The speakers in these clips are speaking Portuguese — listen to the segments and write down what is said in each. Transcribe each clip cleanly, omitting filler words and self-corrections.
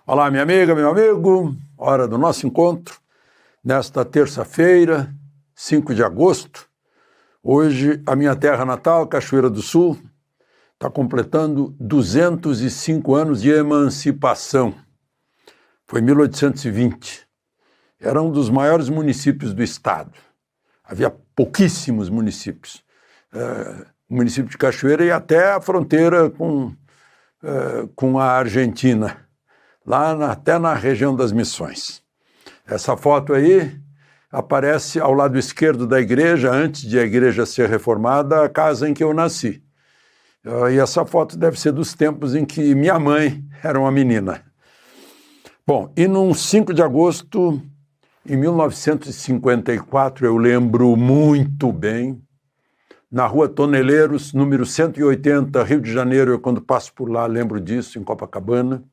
Olá, minha amiga, meu amigo, hora do nosso encontro, nesta terça-feira, 5 de agosto. Hoje, a minha terra natal, Cachoeira do Sul, está completando 205 anos de emancipação. Foi em 1820. Era um dos maiores municípios do estado. Havia pouquíssimos municípios. O município de Cachoeira ia até a fronteira com a Argentina, até na região das Missões. Essa foto aí aparece ao lado esquerdo da igreja, antes de a igreja ser reformada, a casa em que eu nasci. E essa foto deve ser dos tempos em que minha mãe era uma menina. Bom, e num 5 de agosto, em 1954, eu lembro muito bem, na Rua Toneleiros, número 180, Rio de Janeiro, eu quando passo por lá lembro disso, em Copacabana.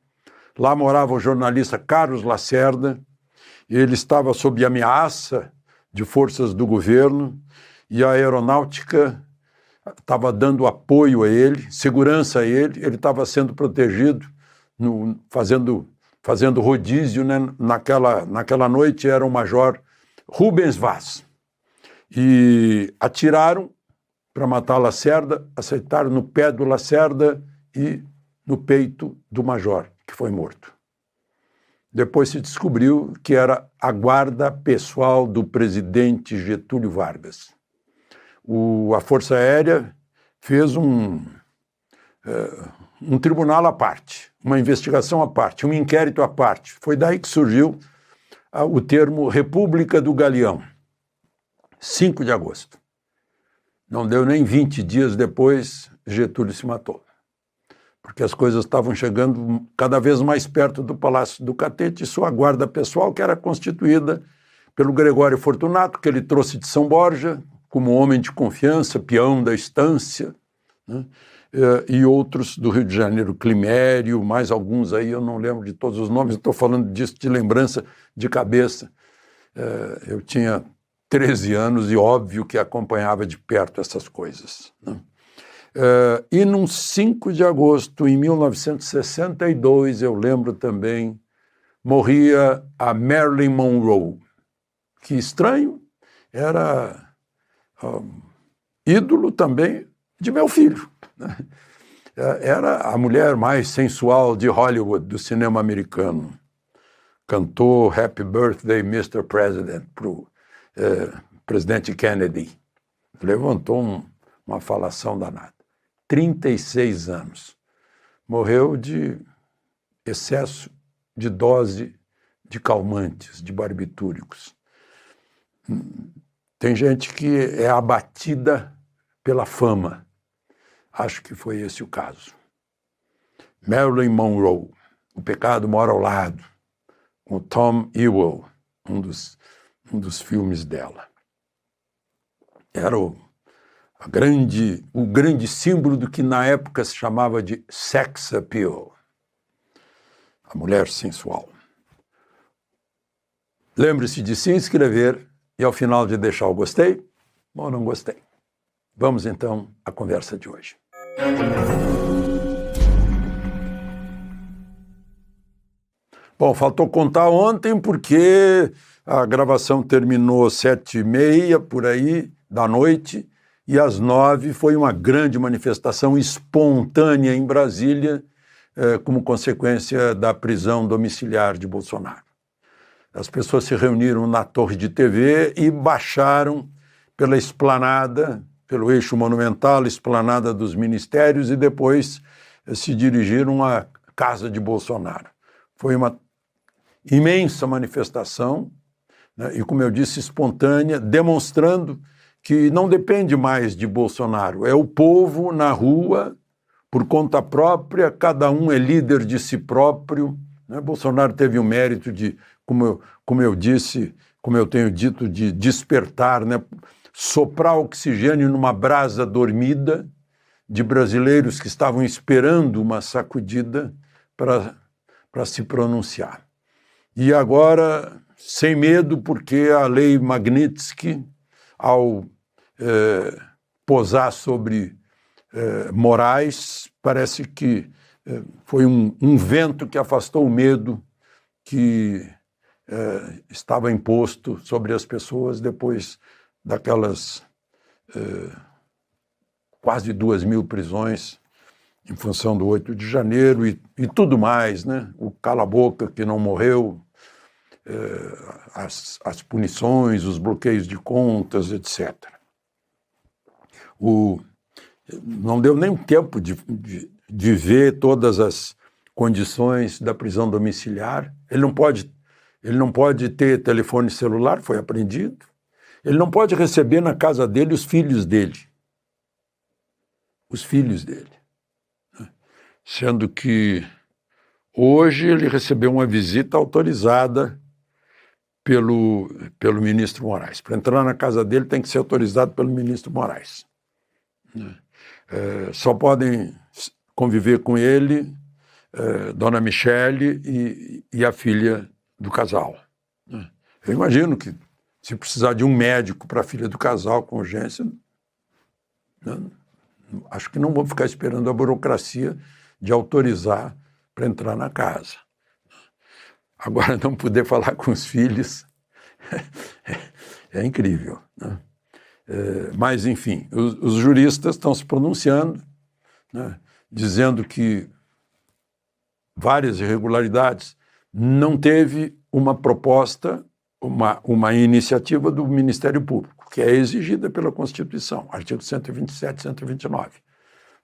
Lá morava o jornalista Carlos Lacerda, e ele estava sob ameaça de forças do governo, e a aeronáutica estava dando apoio a ele, segurança a ele estava sendo protegido, fazendo rodízio, né? Naquela noite era o major Rubens Vaz. E atiraram para matar Lacerda, acertaram no pé do Lacerda e no peito do major, que foi morto. Depois se descobriu que era a guarda pessoal do presidente Getúlio Vargas. A Força Aérea fez um tribunal à parte, uma investigação à parte, um inquérito à parte. Foi daí que surgiu o termo República do Galeão, 5 de agosto. Não deu nem 20 dias depois, Getúlio se matou, porque as coisas estavam chegando cada vez mais perto do Palácio do Catete e sua guarda pessoal, que era constituída pelo Gregório Fortunato, que ele trouxe de São Borja, como homem de confiança, peão da estância, né? E outros do Rio de Janeiro, Climério, mais alguns aí, eu não lembro de todos os nomes, estou falando disso de lembrança de cabeça. Eu tinha 13 anos e óbvio que acompanhava de perto essas coisas, né? E num 5 de agosto, em 1962, eu lembro também, morria a Marilyn Monroe, que estranho, era ídolo também de meu filho, né? Era a mulher mais sensual de Hollywood, do cinema americano. Cantou Happy Birthday, Mr. President, para o presidente Kennedy. Levantou uma falação danada. 36 anos. Morreu de excesso de dose de calmantes, de barbitúricos. Tem gente que é abatida pela fama. Acho que foi esse o caso. Marilyn Monroe, O Pecado Mora ao Lado, com Tom Ewell, um dos filmes dela. Era o grande símbolo do que na época se chamava de sex appeal, a mulher sensual. Lembre-se de se inscrever e ao final de deixar o gostei ou não gostei. Vamos então à conversa de hoje. Bom, faltou contar ontem porque a gravação terminou 7h30 por aí da noite e às 9 foi uma grande manifestação espontânea em Brasília como consequência da prisão domiciliar de Bolsonaro. As pessoas se reuniram na torre de TV e baixaram pela esplanada, pelo eixo monumental, esplanada dos ministérios, e depois se dirigiram à casa de Bolsonaro. Foi uma imensa manifestação, né, e, como eu disse, espontânea, demonstrando que não depende mais de Bolsonaro. É o povo na rua, por conta própria, cada um é líder de si próprio, né? Bolsonaro teve o mérito de, como eu tenho dito, de despertar, né? Soprar oxigênio numa brasa dormida de brasileiros que estavam esperando uma sacudida para se pronunciar. E agora, sem medo, porque a lei Magnitsky, ao posar sobre Moraes, parece que foi um vento que afastou o medo que estava imposto sobre as pessoas depois daquelas quase 2.000 prisões em função do 8 de janeiro e tudo mais, né? O cala-boca que não morreu, as punições, os bloqueios de contas, etc. Não deu nem tempo de ver todas as condições da prisão domiciliar. Ele não pode ter telefone celular, foi apreendido. Ele não pode receber na casa dele os filhos dele. Os filhos dele. Sendo que hoje ele recebeu uma visita autorizada pelo ministro Moraes. Para entrar na casa dele tem que ser autorizado pelo ministro Moraes. Só podem conviver com ele Dona Michele e a filha do casal. Eu imagino que se precisar de um médico para a filha do casal com urgência, acho que não vou ficar esperando a burocracia de autorizar para entrar na casa. Agora, não poder falar com os filhos é incrível, né? Mas, enfim, os juristas estão se pronunciando, né, dizendo que várias irregularidades não teve uma proposta, uma iniciativa do Ministério Público, que é exigida pela Constituição, artigo 127, 129.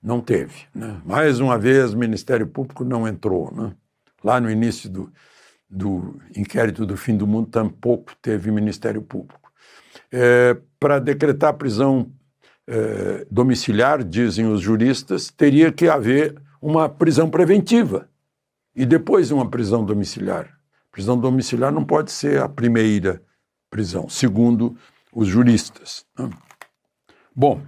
Não teve, né? Mais uma vez, o Ministério Público não entrou, né? Lá no início do inquérito do fim do mundo, tampouco teve Ministério Público. Para decretar prisão domiciliar, dizem os juristas, teria que haver uma prisão preventiva e depois uma prisão domiciliar. Prisão domiciliar não pode ser a primeira prisão, segundo os juristas, né? Bom,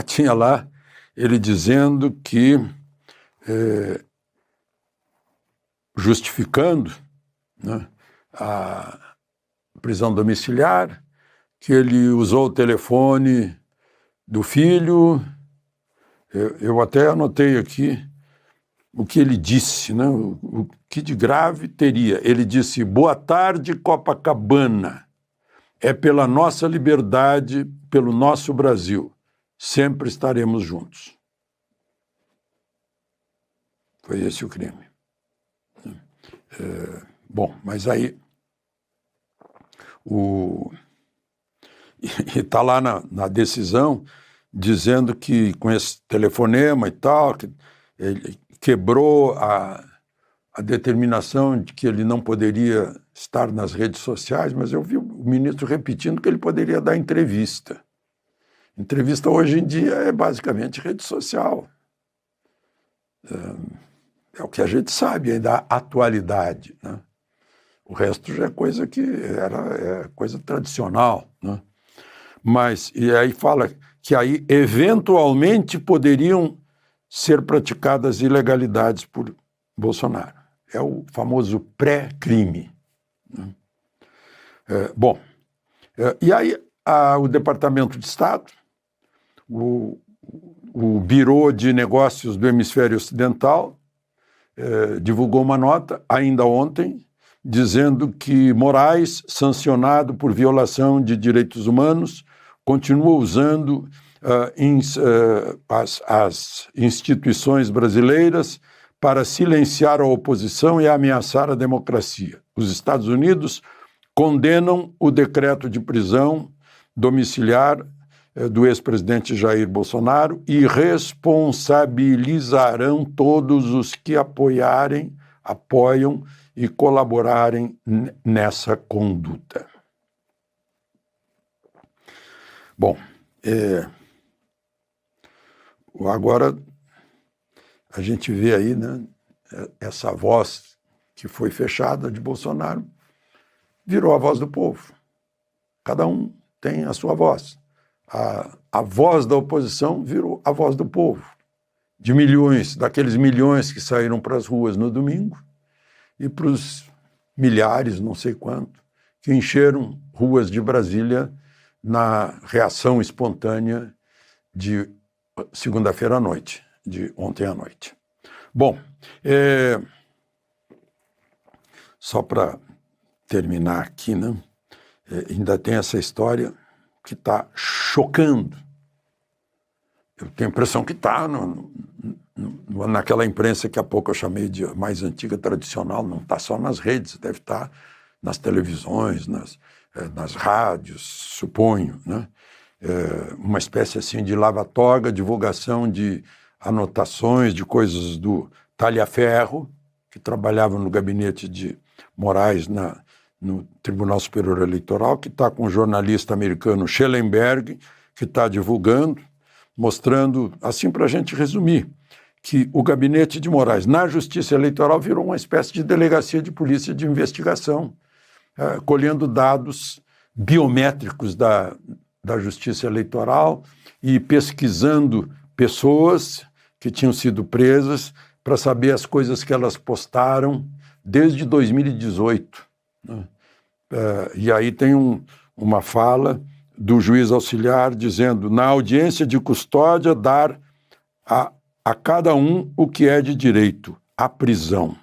tinha lá ele dizendo que, justificando, né, a prisão domiciliar, que ele usou o telefone do filho. Eu até anotei aqui o que ele disse, né? O que de grave teria. Ele disse: boa tarde, Copacabana. É pela nossa liberdade, pelo nosso Brasil. Sempre estaremos juntos. Foi esse o crime. Bom, mas aí está lá na decisão dizendo que com esse telefonema e tal, que ele quebrou a determinação de que ele não poderia estar nas redes sociais, mas eu vi o ministro repetindo que ele poderia dar entrevista. Entrevista hoje em dia é basicamente rede social. É o que a gente sabe aí da atualidade, né? O resto já é coisa que é coisa tradicional, né? Mas, e aí fala que aí eventualmente poderiam ser praticadas ilegalidades por Bolsonaro. É o famoso pré-crime, né? Bom, e aí o Departamento de Estado, o Bureau de Negócios do Hemisfério Ocidental, divulgou uma nota, ainda ontem, dizendo que Moraes, sancionado por violação de direitos humanos, continua usando as instituições brasileiras para silenciar a oposição e ameaçar a democracia. Os Estados Unidos condenam o decreto de prisão domiciliar do ex-presidente Jair Bolsonaro e responsabilizarão todos os que apoiam e colaborarem nessa conduta. Bom, agora a gente vê aí, né, essa voz que foi fechada de Bolsonaro virou a voz do povo. Cada um tem a sua voz. A voz da oposição virou a voz do povo. De milhões, daqueles milhões que saíram para as ruas no domingo e para os milhares, não sei quanto, que encheram ruas de Brasília na reação espontânea de segunda-feira à noite, de ontem à noite. Bom, só para terminar aqui, né? Ainda tem essa história que está chocando. Eu tenho a impressão que está naquela imprensa que há pouco eu chamei de mais antiga, tradicional, não está só nas redes, deve estar nas televisões, nas rádios, suponho, né? Uma espécie assim de lava-toga, divulgação de anotações de coisas do Talhaferro, que trabalhava no gabinete de Moraes no Tribunal Superior Eleitoral, que está com o jornalista americano Schellenberg, que está divulgando, mostrando, assim para a gente resumir, que o gabinete de Moraes na Justiça Eleitoral virou uma espécie de delegacia de polícia de investigação, colhendo dados biométricos da Justiça Eleitoral e pesquisando pessoas que tinham sido presas para saber as coisas que elas postaram desde 2018. Né? E aí tem uma fala do juiz auxiliar dizendo: na audiência de custódia, dar a cada um o que é de direito, a prisão.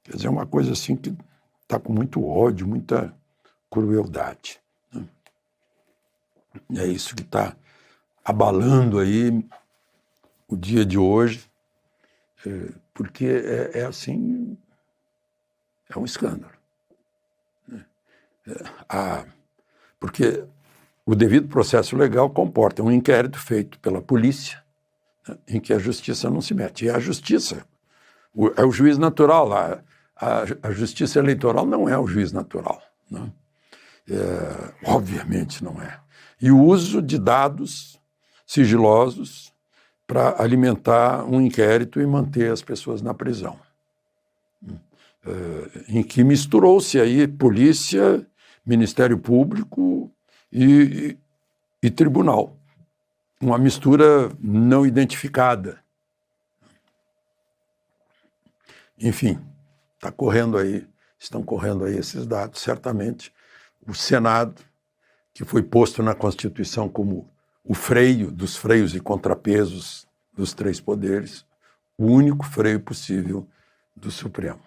Quer dizer, uma coisa assim que está com muito ódio, muita crueldade. Né? É isso que está abalando aí o dia de hoje, porque assim, é um escândalo. Porque o devido processo legal comporta um inquérito feito pela polícia, né, em que a justiça não se mete. E a justiça é o juiz natural. A justiça eleitoral não é o juiz natural. Né? Obviamente não é. E o uso de dados sigilosos para alimentar um inquérito e manter as pessoas na prisão. Em que misturou-se aí polícia, Ministério Público e tribunal. Uma mistura não identificada. Enfim, estão correndo aí esses dados. Certamente o Senado, que foi posto na Constituição como o freio dos freios e contrapesos dos três poderes, o único freio possível do Supremo.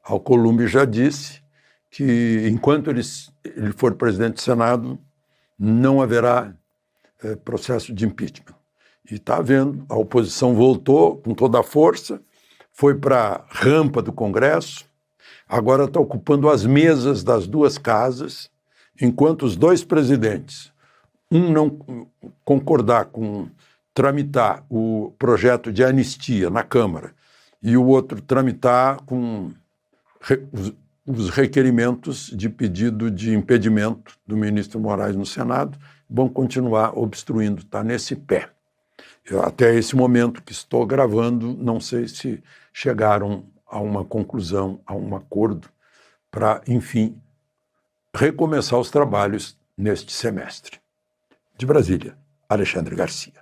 Alcolumbre já disse que, enquanto ele for presidente do Senado, não haverá processo de impeachment. E está havendo, a oposição voltou com toda a força, foi para a rampa do Congresso, agora está ocupando as mesas das duas casas, enquanto os dois presidentes, um não concordar com tramitar o projeto de anistia na Câmara e o outro tramitar com os requerimentos de pedido de impedimento do ministro Moraes no Senado, vão continuar obstruindo, está nesse pé. Até esse momento que estou gravando, não sei se chegaram a uma conclusão, a um acordo, para, enfim, recomeçar os trabalhos neste semestre. De Brasília, Alexandre Garcia.